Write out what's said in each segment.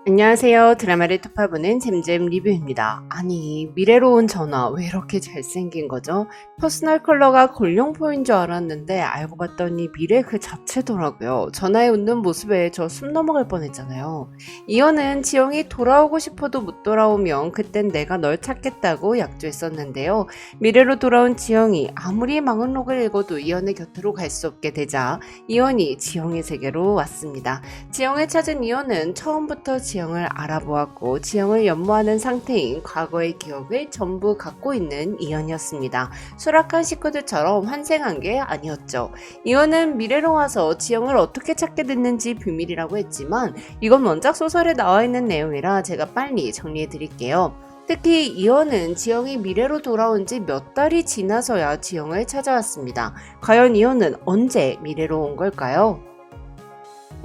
안녕하세요. 드라마를 특파보는 잼잼 리뷰입니다. 아니, 미래로 온 전화 왜 이렇게 잘생긴 거죠? 퍼스널 컬러가 골룡포인 줄 알았는데 알고 봤더니 미래 그 자체더라고요. 전화에 웃는 모습에 저 숨 넘어갈 뻔했잖아요. 이현은 지영이 돌아오고 싶어도 못 돌아오면 그땐 내가 널 찾겠다고 약조했었는데요. 미래로 돌아온 지영이 아무리 마흔록을 읽어도 이현의 곁으로 갈 수 없게 되자 이현이 지영의 세계로 왔습니다. 지영을 찾은 이현은 처음부터 지영을 알아보았고 지영을 연모하는 상태인 과거의 기억을 전부 갖고 있는 이현이었습니다. 수락한 식구들처럼 환생한 게 아니었죠. 이현은 미래로 와서 지영을 어떻게 찾게 됐는지 비밀이라고 했지만 이건 원작 소설에 나와 있는 내용이라 제가 빨리 정리해 드릴게요. 특히 이현은 지영이 미래로 돌아온 지 몇 달이 지나서야 지영을 찾아왔습니다. 과연 이현은 언제 미래로 온 걸까요?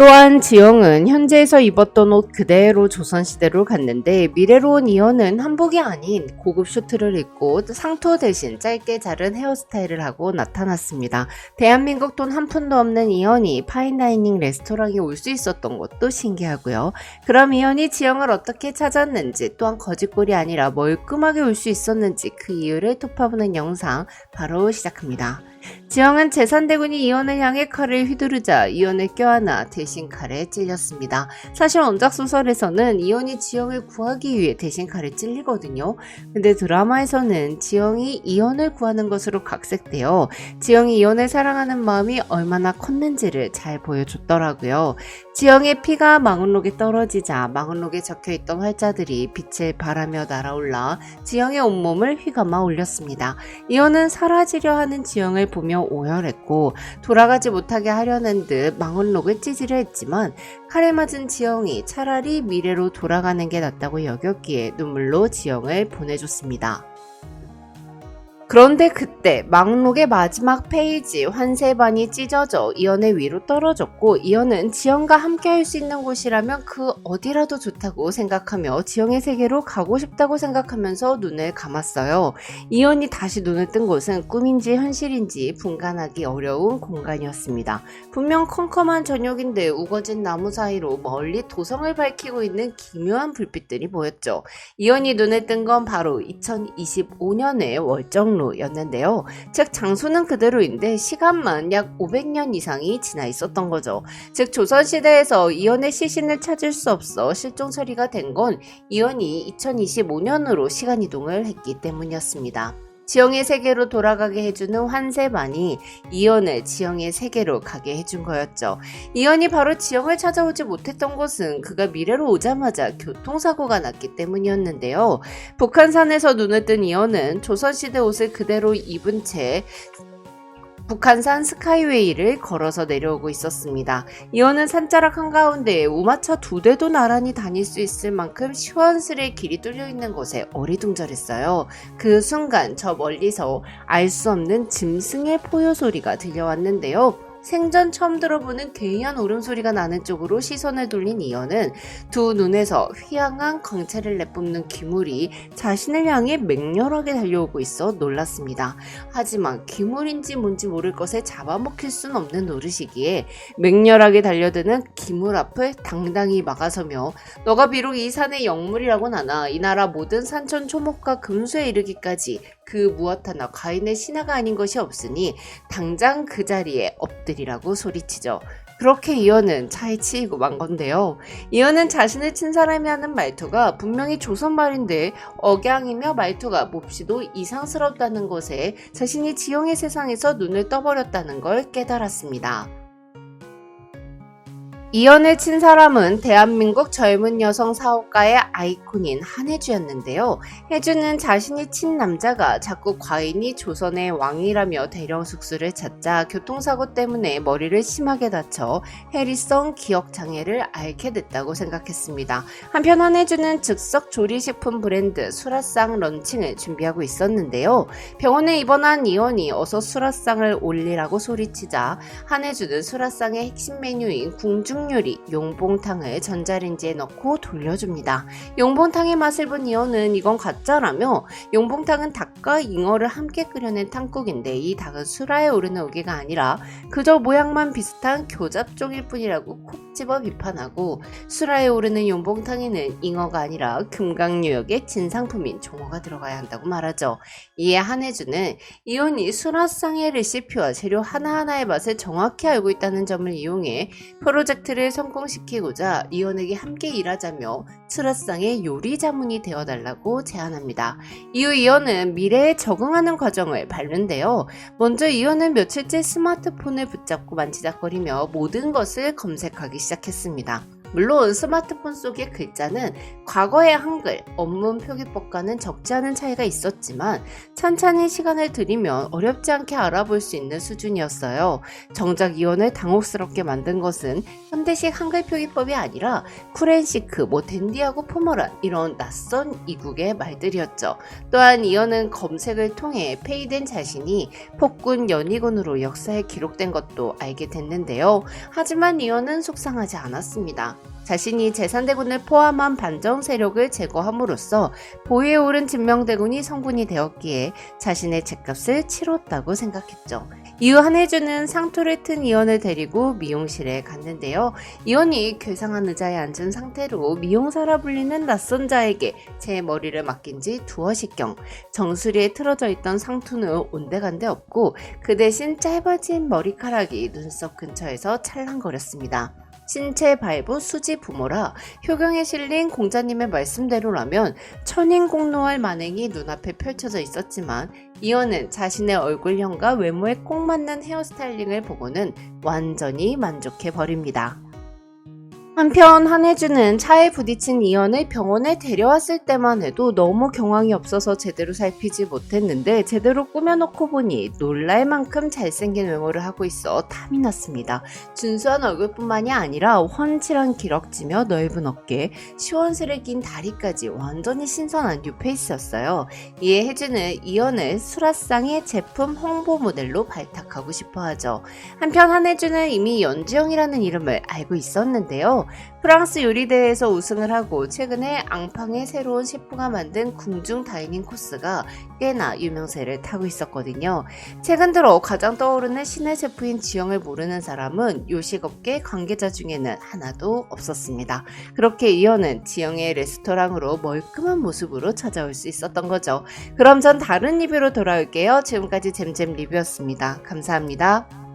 또한 지영은 현재에서 입었던 옷 그대로 조선시대로 갔는데 미래로 온 이현은 한복이 아닌 고급 슈트를 입고 상투 대신 짧게 자른 헤어스타일을 하고 나타났습니다. 대한민국 돈 한 푼도 없는 이현이 파인다이닝 레스토랑에 올 수 있었던 것도 신기하고요. 그럼 이현이 지영을 어떻게 찾았는지 또한 거짓골이 아니라 멀끔하게 올 수 있었는지 그 이유를 톱파보는 영상 바로 시작합니다. 지영은 재산대군이 이현을 향해 칼을 휘두르자 이현을 껴안아 대신 칼에 찔렸습니다. 사실 원작 소설에서는 이현이 지영을 구하기 위해 대신 칼에 찔리거든요. 근데 드라마에서는 지영이 이현을 구하는 것으로 각색되어 지영이 이현을 사랑하는 마음이 얼마나 컸는지를 잘 보여줬더라고요. 지영의 피가 마흔록에 떨어지자 마흔록에 적혀있던 활자들이 빛을 발하며 날아올라 지영의 온몸을 휘감아 올렸습니다. 이현은 사라지려 하는 지영을 보며 오열했고 돌아가지 못하게 하려는 듯 마흔록을 찌지려 했지만 칼에 맞은 지영이 차라리 미래로 돌아가는 게 낫다고 여겼기에 눈물로 지영을 보내줬습니다. 그런데 그때 마흔록의 마지막 페이지 환세반이 찢어져 이현의 위로 떨어졌고 이현은 지영과 함께 할 수 있는 곳이라면 그 어디라도 좋다고 생각하며 지영의 세계로 가고 싶다고 생각하면서 눈을 감았어요. 이현이 다시 눈을 뜬 곳은 꿈인지 현실인지 분간하기 어려운 공간이었습니다. 분명 컴컴한 저녁인데 우거진 나무 사이로 멀리 도성을 밝히고 있는 기묘한 불빛들이 보였죠. 이현이 눈을 뜬 건 바로 2025년의 월정 였는데요. 즉 장소는 그대로인데 시간만 약 500년 이상이 지나 있었던 거죠. 즉 조선시대에서 이현의 시신을 찾을 수 없어 실종 처리가 된 건 이현이 2025년으로 시간이동을 했기 때문이었습니다. 지영의 세계로 돌아가게 해주는 환세반이 이현을 지영의 세계로 가게 해준 거였죠. 이현이 바로 지영을 찾아오지 못했던 것은 그가 미래로 오자마자 교통사고가 났기 때문이었는데요. 북한산에서 눈을 뜬 이현은 조선시대 옷을 그대로 입은 채 북한산 스카이웨이를 걸어서 내려오고 있었습니다. 이현은 산자락 한가운데 우마차 2대도 나란히 다닐 수 있을 만큼 시원스레 길이 뚫려 있는 곳에 어리둥절했어요. 그 순간 저 멀리서 알 수 없는 짐승의 포효 소리가 들려왔는데요. 생전 처음 들어보는 괴이한 울음소리가 나는 쪽으로 시선을 돌린 이현은 두 눈에서 휘황한 광채를 내뿜는 귀물이 자신을 향해 맹렬하게 달려오고 있어 놀랐습니다. 하지만 귀물인지 뭔지 모를 것에 잡아먹힐 순 없는 노릇이기에 맹렬하게 달려드는 귀물 앞을 당당히 막아서며 너가 비록 이 산의 영물이라곤 하나 이 나라 모든 산천 초목과 금수에 이르기까지 그 무엇 하나 과인의 신하가 아닌 것이 없으니 당장 그 자리에 엎드리라고 소리치죠. 그렇게 이현은 차에 치이고 만 건데요. 이현은 자신을 친 사람이 하는 말투가 분명히 조선말인데 억양이며 말투가 몹시도 이상스럽다는 것에 자신이 지영의 세상에서 눈을 떠버렸다는 걸 깨달았습니다. 이현을 친 사람은 대한민국 젊은 여성 사업가의 아이콘인 한혜주였는데요. 혜주는 자신이 친 남자가 자꾸 과인이 조선의 왕이라며 대령 숙수를 찾자 교통사고 때문에 머리를 심하게 다쳐 해리성 기억장애를 앓게 됐다고 생각했습니다. 한편 한혜주는 즉석 조리식품 브랜드 수라상 런칭을 준비하고 있었는데요. 병원에 입원한 이현이 어서 수라상을 올리라고 소리치자 한혜주는 수라상의 핵심 메뉴인 궁중 탕요리 용봉탕을 전자레인지에 넣고 돌려줍니다. 용봉탕의 맛을 본 이어는 이건 가짜라며 용봉탕은 닭과 잉어를 함께 끓여낸 탕국인데 이 닭은 수라에 오르는 오기가 아니라 그저 모양만 비슷한 교잡종일 뿐이라고 콕 집어 비판하고 수라에 오르는 용봉탕에는 잉어가 아니라 금강유역의 진상품인 종어가 들어가야 한다고 말하죠. 이에 한혜주는 이온이 수라상의 레시피와 재료 하나하나의 맛을 정확히 알고 있다는 점을 이용해 프로젝트를 성공시키고자 이온에게 함께 일하자며 수라상의 요리 자문이 되어달라고 제안합니다. 이후 이온은 미래에 적응하는 과정을 밟는데요. 먼저 이온은 며칠째 스마트폰을 붙잡고 만지작거리며 모든 것을 검색하기 시작했습니다. 물론 스마트폰 속의 글자는 과거의 한글, 원문 표기법과는 적지 않은 차이가 있었지만 찬찬히 시간을 들이면 어렵지 않게 알아볼 수 있는 수준이었어요. 정작 이원을 당혹스럽게 만든 것은 현대식 한글 표기법이 아니라 쿠렌시크, 댄디하고 포멀한 이런 낯선 이국의 말들이었죠. 또한 이원은 검색을 통해 폐위된 자신이 폭군 연희군으로 역사에 기록된 것도 알게 됐는데요. 하지만 이원은 속상하지 않았습니다. 자신이 제산대군을 포함한 반정 세력을 제거함으로써 보위에 오른 진명대군이 성군이 되었기에 자신의 죗값을 치렀다고 생각했죠. 이후 한혜주는 상투를 튼 이원을 데리고 미용실에 갔는데요. 이원이 괴상한 의자에 앉은 상태로 미용사라 불리는 낯선 자에게 제 머리를 맡긴 지 두어씩경. 정수리에 틀어져 있던 상투는 온데간데 없고 그 대신 짧아진 머리카락이 눈썹 근처에서 찰랑거렸습니다. 신체 발부 수지 부모라 효경에 실린 공자님의 말씀대로라면 천인공노할 만행이 눈앞에 펼쳐져 있었지만 이어는 자신의 얼굴형과 외모에 꼭 맞는 헤어스타일링을 보고는 완전히 만족해버립니다. 한편 한혜주는 차에 부딪힌 이연을 병원에 데려왔을 때만 해도 너무 경황이 없어서 제대로 살피지 못했는데 제대로 꾸며놓고 보니 놀랄 만큼 잘생긴 외모를 하고 있어 탐이 났습니다. 준수한 얼굴뿐만이 아니라 훤칠한 기럭지며 넓은 어깨, 시원스레 긴 다리까지 완전히 신선한 뉴페이스였어요. 이에 혜주는 이연을 수라상의 제품 홍보 모델로 발탁하고 싶어하죠. 한편 한혜주는 이미 연주영이라는 이름을 알고 있었는데요. 프랑스 요리대회에서 우승을 하고 최근에 앙팡의 새로운 셰프가 만든 궁중 다이닝 코스가 꽤나 유명세를 타고 있었거든요. 최근 들어 가장 떠오르는 신의 셰프인 지영을 모르는 사람은 요식업계 관계자 중에는 하나도 없었습니다. 그렇게 이어는 지영의 레스토랑으로 멀끔한 모습으로 찾아올 수 있었던 거죠. 그럼 전 다른 리뷰로 돌아올게요. 지금까지 잼잼 리뷰였습니다. 감사합니다.